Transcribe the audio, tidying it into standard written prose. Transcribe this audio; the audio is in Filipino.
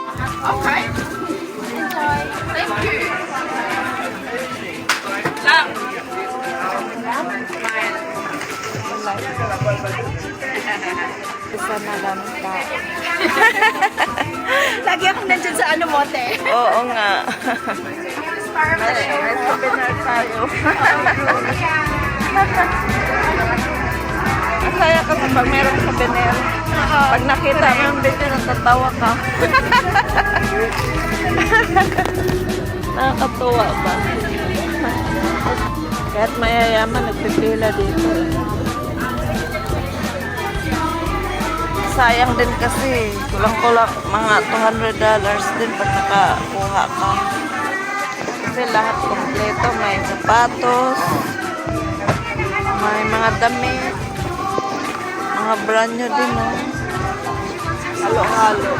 Okay. Enjoy. Thank you. Lang. Isa na lang tao. Lagi akong nandyan sa ano mote. Oo nga. May souvenir tayo. Masaya ka pag merong souvenir. Pag nakita mo yung video, natatawa ka. Nakakatuwa ba? Kahit mayayaman, nagpipila dito. Sayang din kasi, kulang-kulang mga $200 din pag nakakuha ka. Kasi lahat kompleto, may sapatos, may mga damit, mga brand new din, no? Halo-halo.